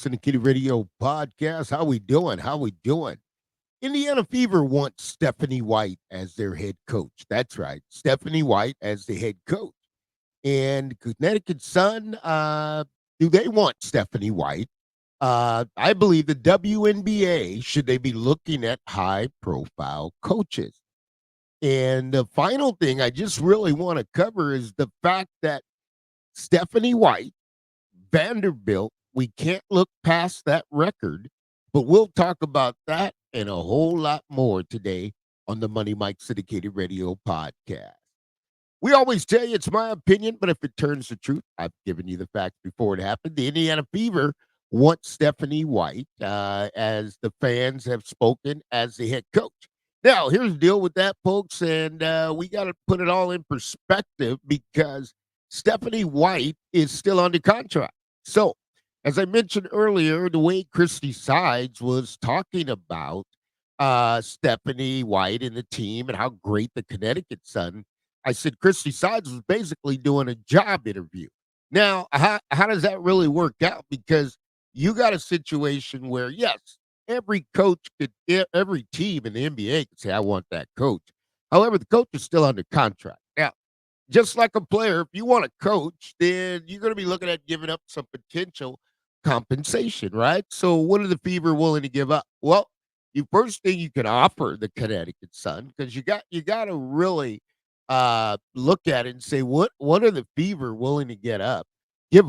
Syndicated Radio podcast. How we doing? How we doing? Indiana Fever wants Stephanie White as their head coach. That's right, Stephanie White as the head coach. And Connecticut Sun, do they want Stephanie White? I believe the WNBA should they be looking at high-profile coaches. And the final thing I just really want to cover is the fact that Stephanie White Vanderbilt, we can't look past that record, but we'll talk about that and a whole lot more today on the Money Mike Syndicated Radio podcast. We always tell you it's my opinion, but if it turns the truth, I've given you the facts before it happened. The Indiana Fever wants Stephanie White, as the fans have spoken, as the head coach. Now, here's the deal with that, folks, and we got to put it all in perspective because Stephanie White is still under contract. So, as I mentioned earlier, the way Christie Sides was talking about Stephanie White and the team and how great the Connecticut Sun, I said Christie Sides was basically doing a job interview. Now, how does that really work out? Because you got a situation where, yes, every coach could, every team in the NBA could say, I want that coach. However, the coach is still under contract. Now, just like a player, if you want a coach, then you're going to be looking at giving up some potential compensation, right? So, what are the Fever willing to give up? Well, the first thing you can offer the Connecticut Sun, because you got to really look at it and say what are the Fever willing to give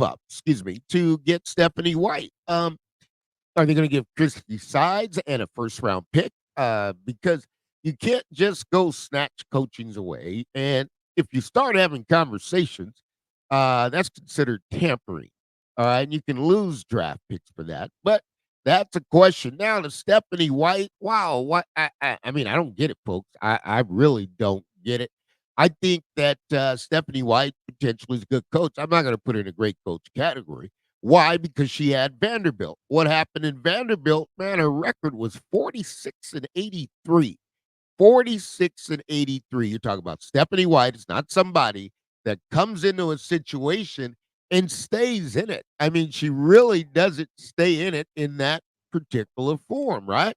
up, excuse me, to get Stephanie White. Are they going to give Christie Sides and a first round pick? Because you can't just go snatch coachings away. And if you start having conversations, that's considered tampering. All right. And you can lose draft picks for that. But that's a question. Now to Stephanie White. Wow. What I mean, I don't get it, folks. I really don't get it. I think that Stephanie White potentially is a good coach. I'm not going to put her in a great coach category. Why? Because she had Vanderbilt. What happened in Vanderbilt, man, her record was 46 and 83. 46 and 83. You're talking about Stephanie White. It's not somebody that comes into a situation and stays in it. I mean, she really doesn't stay in it in that particular form, right?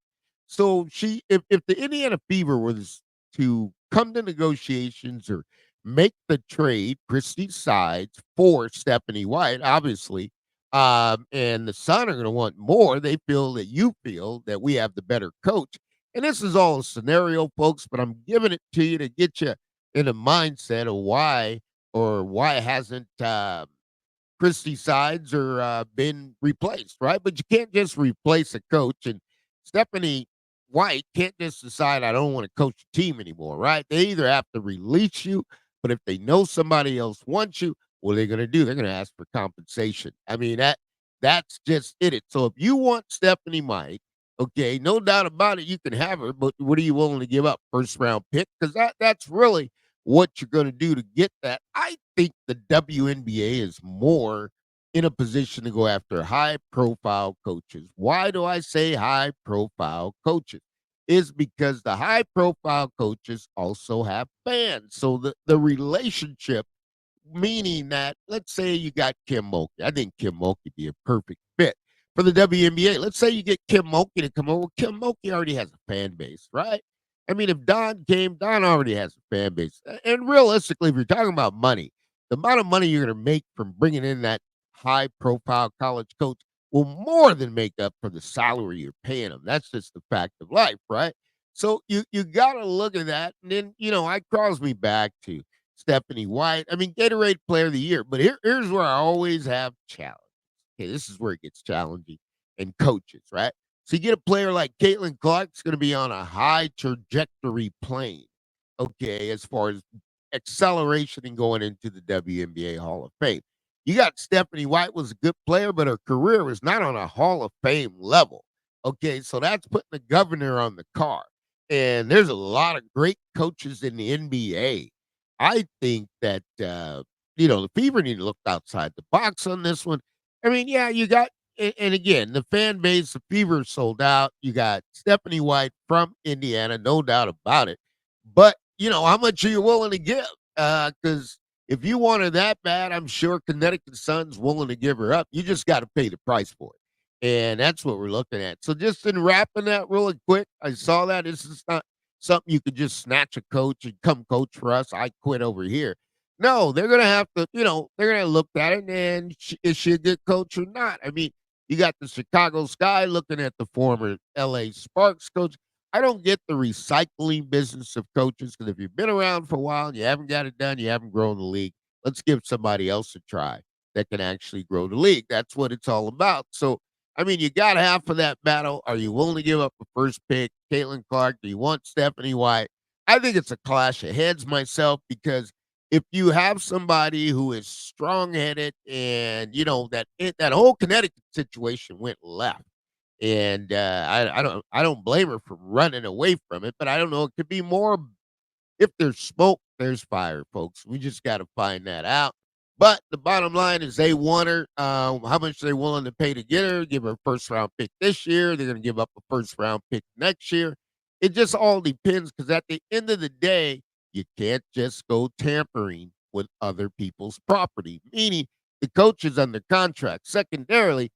So if the Indiana Fever was to come to negotiations or make the trade, Christie Sides for Stephanie White, obviously, and the Sun are going to want more. They feel that you feel that we have the better coach. And this is all a scenario, folks, but I'm giving it to you to get you in a mindset of why hasn't Christie Sides or been replaced, right? But you can't just replace a coach. And Stephanie White can't just decide, I don't want to coach a team anymore, right? They either have to release you, but if they know somebody else wants you, what are they going to do? They're going to ask for compensation. I mean, that's just it. So if you want Stephanie White, okay, no doubt about it, you can have her, but what are you willing to give up? First round pick? Because that's really what you're going to do to get that. I think the WNBA is more in a position to go after high profile coaches. Why do I say high profile coaches? Is because the high profile coaches also have fans. So the relationship, meaning that, let's say you got Kim Mulkey. I think Kim Mulkey be a perfect fit for the WNBA. Let's say you get Kim Mulkey to come over. Kim Mulkey already has a fan base, right? I mean, if Don came, Don already has a fan base. And realistically, if you're talking about money, the amount of money you're going to make from bringing in that high profile college coach will more than make up for the salary you're paying them. That's just the fact of life, right? So you got to look at that. And then, I cross me back to Stephanie White. I mean, Gatorade Player of the Year. But here's where I always have challenge. Okay, this is where it gets challenging. And coaches, right? So you get a player like Caitlin Clark's going to be on a high trajectory plane, okay, as far as acceleration and going into the WNBA Hall of Fame. You got Stephanie White was a good player, but her career was not on a Hall of Fame level. Okay, so that's putting the governor on the car. And there's a lot of great coaches in the NBA. I think that the Fever need to look outside the box on this one. I mean, yeah, you got and again, the fan base, the Fever sold out. You got Stephanie White from Indiana, no doubt about it. But how much are you willing to give? Because if you want her that bad, I'm sure Connecticut Sun's willing to give her up. You just got to pay the price for it. And that's what we're looking at. So just in wrapping that really quick, I saw that this is not something you could just snatch a coach and come coach for us. I quit over here. No, they're gonna have to, they're gonna look at it and is she a good coach or not? I mean, you got the Chicago Sky looking at the former LA Sparks coach. I don't get the recycling business of coaches because if you've been around for a while and you haven't got it done, you haven't grown the league. Let's give somebody else a try that can actually grow the league. That's what it's all about. So I mean, you got half of that battle. Are you willing to give up a first pick? Caitlin Clark, do you want Stephanie White? I think it's a clash of heads myself because if you have somebody who is strong-headed and that whole Connecticut situation went left, and I don't blame her for running away from it, but I don't know. It could be more if there's smoke, there's fire, folks. We just got to find that out. But the bottom line is they want her. How much they're willing to pay to get her? Give her a first round pick this year. They're going to give up a first round pick next year. It just all depends because at the end of the day, you can't just go tampering with other people's property. Meaning the coach is under contract. Secondarily,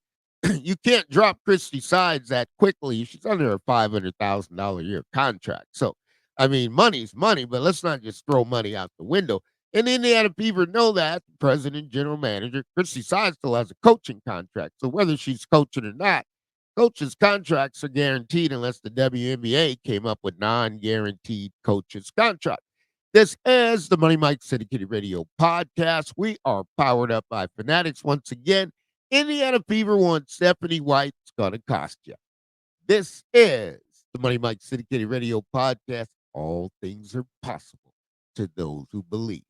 you can't drop Christie Sides that quickly. She's under a $500,000 a year contract. So I mean, money's money, but let's not just throw money out the window. And the Indiana Fever know that. President, general manager, Christy Side still has a coaching contract. So whether she's coaching or not, coaches' contracts are guaranteed unless the WNBA came up with non-guaranteed coaches' contract. This is the Money Mike City Kitty Radio podcast. We are powered up by Fanatics once again. Indiana Fever wants Stephanie White. It's going to cost you. This is the Money Mike City Kitty Radio podcast. All things are possible to those who believe.